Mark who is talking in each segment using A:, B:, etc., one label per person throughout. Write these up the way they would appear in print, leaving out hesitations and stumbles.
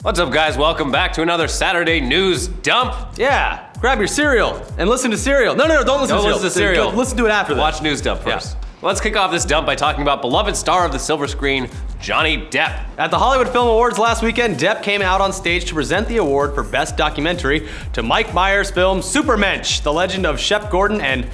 A: What's up, guys? Welcome back to another Saturday news dump.
B: Yeah, grab your cereal and listen to cereal. No, don't listen to cereal. Listen to it after that.
A: Watch news dump first.
B: Yeah.
A: Let's kick off this dump by talking about beloved star of the silver screen, Johnny Depp.
B: At the Hollywood Film Awards last weekend, Depp came out on stage to present the award for Best Documentary to Mike Myers' film Supermensch, The Legend of Shep Gordon, and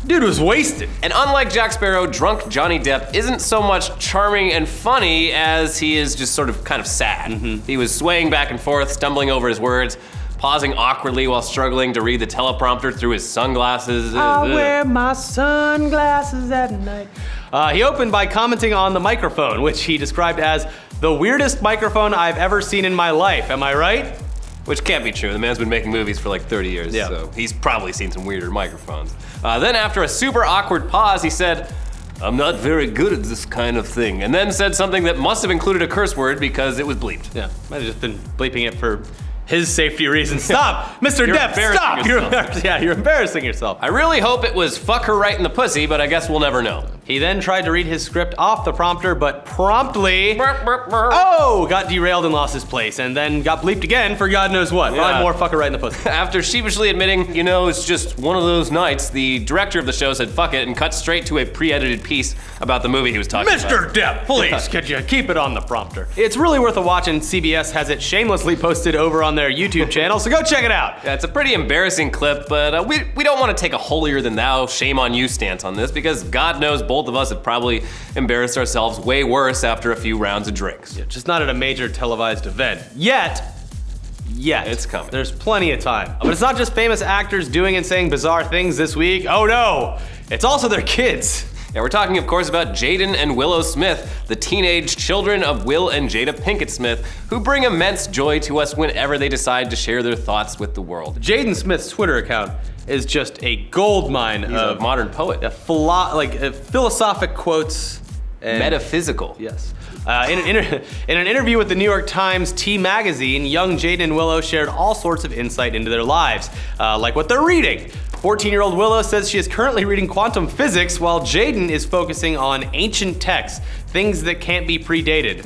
B: dude was wasted.
A: And unlike Jack Sparrow, drunk Johnny Depp isn't so much charming and funny as he is just sort of kind of sad. He was swaying back and forth, stumbling over his words, pausing awkwardly while struggling to read the teleprompter through his sunglasses.
B: I wear my sunglasses at night. He opened by commenting on the microphone, which he described as the weirdest microphone I've ever seen in my life. Am I right?
A: Which can't be true. The man's been making movies for like 30 years, so he's probably seen some weirder microphones. Then after a super awkward pause, he said, "I'm not very good at this kind of thing," and then said something that must have included a curse word because it was bleeped.
B: Yeah, might have just been bleeping it for his safety reasons. Stop, Mr. Depp, stop! You're embarrassing yourself.
A: I really hope it was fuck her right in the pussy, but I guess we'll never know.
B: He then tried to read his script off the prompter, but promptly, got derailed and lost his place, and then got bleeped again for God knows what. Probably more fuck her right in the pussy.
A: After sheepishly admitting, it's just one of those nights, the director of the show said fuck it and cut straight to a pre-edited piece about the movie he was talking about.
B: Mr. Depp, please, could you keep it on the prompter? It's really worth a watch, and CBS has it shamelessly posted over on their YouTube channel, so go check it out.
A: Yeah, it's a pretty embarrassing clip, but we don't want to take a holier-than-thou, shame-on-you stance on this, because God knows both of us have probably embarrassed ourselves way worse after a few rounds of drinks.
B: Yeah, just not at a major televised event. Yet.
A: It's coming.
B: There's plenty of time. But it's not just famous actors doing and saying bizarre things this week. Oh no, it's also their kids.
A: Yeah, we're talking, of course, about Jaden and Willow Smith, the teenage children of Will and Jada Pinkett Smith, who bring immense joy to us whenever they decide to share their thoughts with the world.
B: Jaden Smith's Twitter account is just a gold mine of
A: a modern poet.
B: Philosophic quotes. And
A: metaphysical.
B: Yes. In an interview with the New York Times T Magazine, young Jaden and Willow shared all sorts of insight into their lives, like what they're reading. 14-year-old Willow says she is currently reading quantum physics, while Jaden is focusing on ancient texts, things that can't be predated.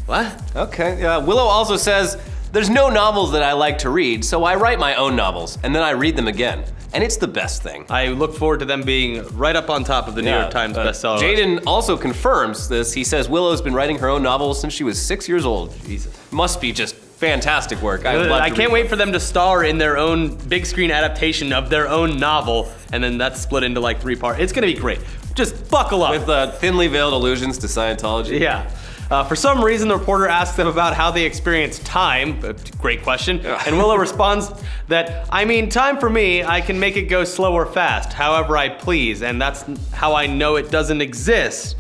B: What?
A: Okay. Willow also says, "There's no novels that I like to read, so I write my own novels, and then I read them again. And it's the best thing."
B: I look forward to them being right up on top of the New York Times bestseller.
A: Jaden also confirms this. He says Willow's been writing her own novels since she was 6 years old.
B: Jesus.
A: Must be just fantastic work.
B: I can't wait for them to star in their own big screen adaptation of their own novel, and then that's split into like 3 parts. It's gonna be great. Just buckle up.
A: With thinly veiled allusions to Scientology.
B: Yeah. For some reason, the reporter asks them about how they experience time. Great question. And Willow responds that, time for me, I can make it go slow or fast, however I please, and that's how I know it doesn't exist.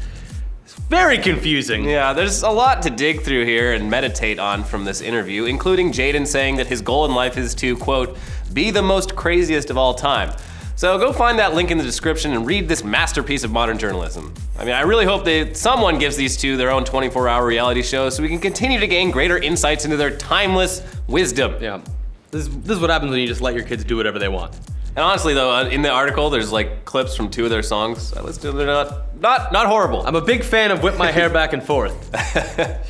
B: It's very confusing.
A: Yeah, there's a lot to dig through here and meditate on from this interview, including Jaden saying that his goal in life is to, quote, be the most craziest of all time. So go find that link in the description and read this masterpiece of modern journalism. I really hope that someone gives these two their own 24-hour reality show so we can continue to gain greater insights into their timeless wisdom.
B: Yeah, this is what happens when you just let your kids do whatever they want.
A: And honestly though, in the article, there's like clips from 2 of their songs. I listened to them, they're not horrible.
B: I'm a big fan of Whip My Hair Back and Forth.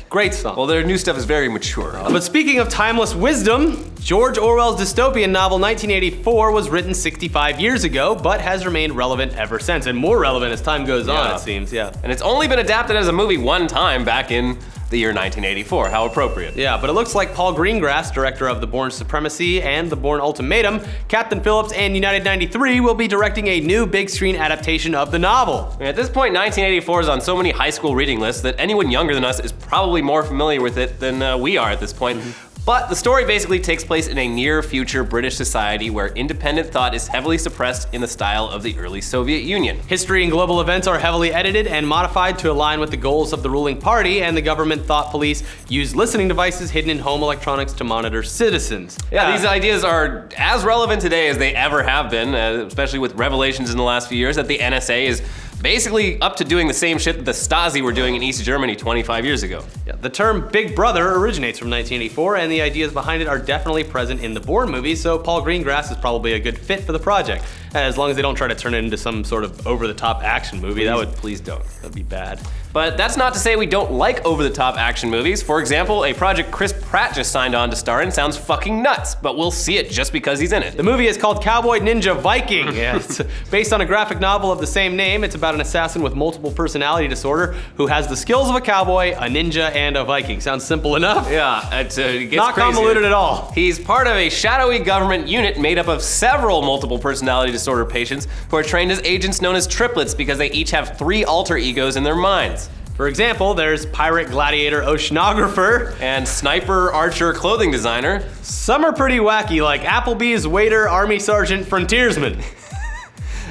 B: Great song.
A: Well, their new stuff is very mature.
B: But speaking of timeless wisdom, George Orwell's dystopian novel 1984 was written 65 years ago, but has remained relevant ever since, and more relevant as time goes on, it seems,
A: And it's only been adapted as a movie one time back in the year 1984. How appropriate.
B: Yeah, but it looks like Paul Greengrass, director of The Bourne Supremacy and The Bourne Ultimatum, Captain Phillips, and United 93 will be directing a new big screen adaptation of the novel.
A: At this point, 1984 is on so many high school reading lists that anyone younger than us is probably more familiar with it than we are at this point. But the story basically takes place in a near future British society where independent thought is heavily suppressed in the style of the early Soviet Union.
B: History and global events are heavily edited and modified to align with the goals of the ruling party, and the government thought police use listening devices hidden in home electronics to monitor citizens.
A: Yeah, these ideas are as relevant today as they ever have been, especially with revelations in the last few years that the NSA is basically up to doing the same shit that the Stasi were doing in East Germany 25 years ago.
B: Yeah, the term Big Brother originates from 1984, and the ideas behind it are definitely present in the Bourne movie, so Paul Greengrass is probably a good fit for the project. As long as they don't try to turn it into some sort of over-the-top action movie.
A: Please don't.
B: That'd be bad.
A: But that's not to say we don't like over-the-top action movies. For example, a project Chris Pratt just signed on to star in sounds fucking nuts, but we'll see it just because he's in it.
B: The movie is called Cowboy Ninja Viking. Yeah, it's based on a graphic novel of the same name. It's about an assassin with multiple personality disorder who has the skills of a cowboy, a ninja, and a Viking. Sounds simple enough.
A: Yeah, it gets
B: not
A: crazier.
B: Convoluted at all.
A: He's part of a shadowy government unit made up of several multiple personality disorder patients who are trained as agents known as triplets because they each have 3 alter egos in their minds.
B: For example, there's pirate, gladiator, oceanographer,
A: and sniper, archer, clothing designer.
B: Some are pretty wacky, like Applebee's waiter, army sergeant, frontiersman.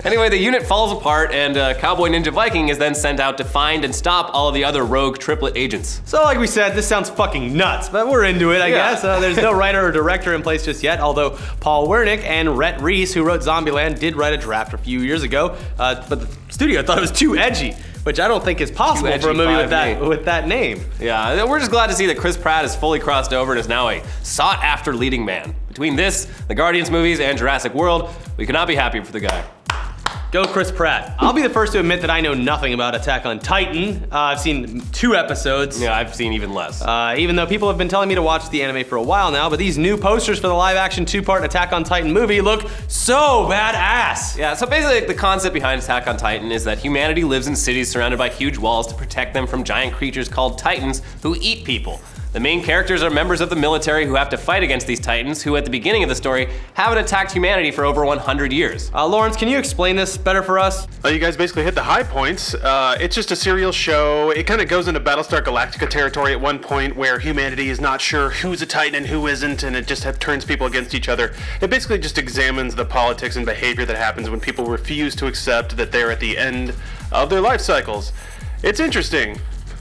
A: Anyway, the unit falls apart, and Cowboy Ninja Viking is then sent out to find and stop all of the other rogue triplet agents.
B: So like we said, this sounds fucking nuts, but we're into it, I guess. There's no writer or director in place just yet, although Paul Wernick and Rhett Reese, who wrote Zombieland, did write a draft a few years ago, but the studio thought it was too edgy, which I don't think is possible for a movie with that name.
A: Yeah, we're just glad to see that Chris Pratt is fully crossed over and is now a sought-after leading man. Between this, the Guardians movies, and Jurassic World, we cannot be happier for the guy.
B: Go Chris Pratt. I'll be the first to admit that I know nothing about Attack on Titan. I've seen 2 episodes.
A: Yeah, I've seen even less.
B: Even though people have been telling me to watch the anime for a while now, but these new posters for the live-action 2-part Attack on Titan movie look so badass.
A: Yeah, so basically the concept behind Attack on Titan is that humanity lives in cities surrounded by huge walls to protect them from giant creatures called Titans who eat people. The main characters are members of the military who have to fight against these Titans, who at the beginning of the story haven't attacked humanity for over 100 years.
B: Lawrence, can you explain this better for us?
C: You guys basically hit the high points. It's just a serial show. It kind of goes into Battlestar Galactica territory at one point where humanity is not sure who's a Titan and who isn't, and it just turns people against each other. It basically just examines the politics and behavior that happens when people refuse to accept that they're at the end of their life cycles. It's interesting.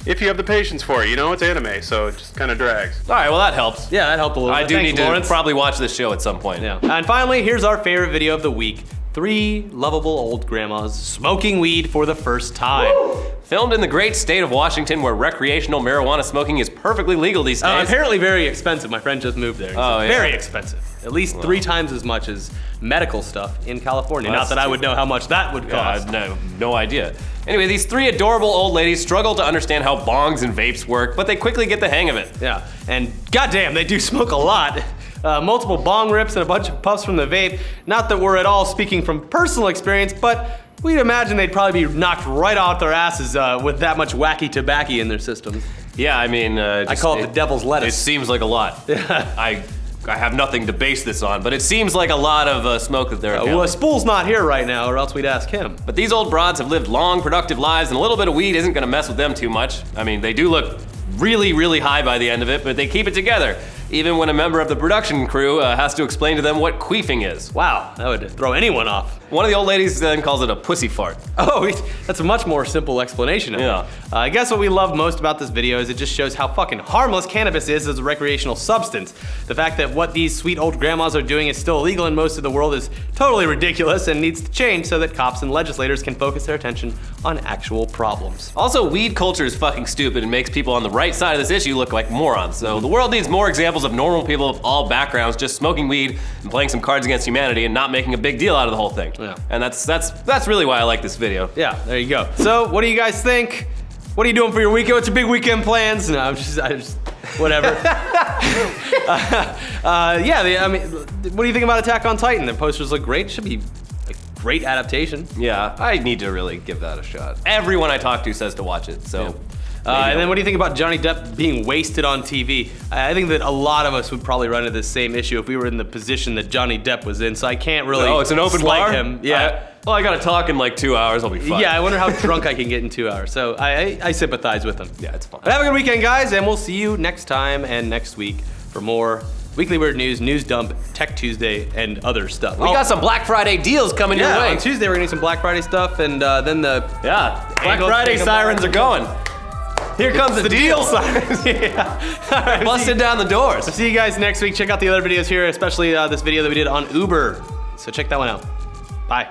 C: If you have the patience for it, it's anime, so it just kind of drags.
A: All right, well that helps.
B: Yeah, that helped a little bit.
A: I do
B: Thanks,
A: need to
B: Lawrence.
A: probably watch this show at some point.
B: Yeah. And finally, here's our favorite video of the week. 3 lovable old grandmas smoking weed for the first time.
A: Woo! Filmed in the great state of Washington where recreational marijuana smoking is perfectly legal these days.
B: Apparently very expensive. My friend just moved there.
A: Oh, yeah.
B: Very expensive. At least 3 times as much as medical stuff in California.
A: Well,
B: not that I would know how much that would cost.
A: No idea. Anyway, these 3 adorable old ladies struggle to understand how bongs and vapes work, but they quickly get the hang of it.
B: Yeah, and goddamn, they do smoke a lot. Multiple bong rips and a bunch of puffs from the vape. Not that we're at all speaking from personal experience, but we'd imagine they'd probably be knocked right out their asses with that much wacky tobacco in their systems.
A: Yeah, I mean...
B: I call it the devil's lettuce.
A: It seems like a lot. I have nothing to base this on, but it seems like a lot of smoke that they're
B: well, Spool's not here right now, or else we'd ask him.
A: But these old broads have lived long, productive lives, and a little bit of weed isn't gonna mess with them too much. I mean, they do look really, really high by the end of it, but they keep it together, even when a member of the production crew has to explain to them what queefing is.
B: Wow, that would throw anyone off.
A: One of the old ladies then calls it a pussy fart.
B: Oh, that's a much more simple explanation of it. I guess what we love most about this video is it just shows how fucking harmless cannabis is as a recreational substance. The fact that what these sweet old grandmas are doing is still illegal in most of the world is totally ridiculous and needs to change so that cops and legislators can focus their attention on actual problems.
A: Also, weed culture is fucking stupid and makes people on the right side of this issue look like morons. So the world needs more examples of normal people of all backgrounds just smoking weed and playing some Cards Against Humanity and not making a big deal out of the whole thing.
B: Yeah.
A: And that's really why I like this video.
B: Yeah, there you go. So, what do you guys think? What are you doing for your weekend? What's your big weekend plans? No, I just whatever. I mean, what do you think about Attack on Titan? The posters look great. Should be a great adaptation.
A: Yeah, I need to really give that a shot. Everyone I talk to says to watch it, so.
B: Yeah. And then what do you think about Johnny Depp being wasted on TV? I think that a lot of us would probably run into the same issue if we were in the position that Johnny Depp was in, so I can't really
A: it's an open
B: slight
A: bar?
B: him. Yeah.
A: I gotta talk in like 2 hours, I'll be fine.
B: Yeah, I wonder how drunk I can get in 2 hours. So I sympathize with him.
A: Yeah, it's fine.
B: But have a good weekend, guys, and we'll see you next time and next week for more Weekly Weird News, News Dump, Tech Tuesday, and other stuff.
A: We got some Black Friday deals coming your way.
B: On Tuesday we're gonna do some Black Friday stuff, and then the
A: Black Friday sirens are going. Here comes the deal sirens.
B: All right,
A: busted down the doors.
B: I'll see you guys next week. Check out the other videos here, especially this video that we did on Uber. So check that one out. Bye.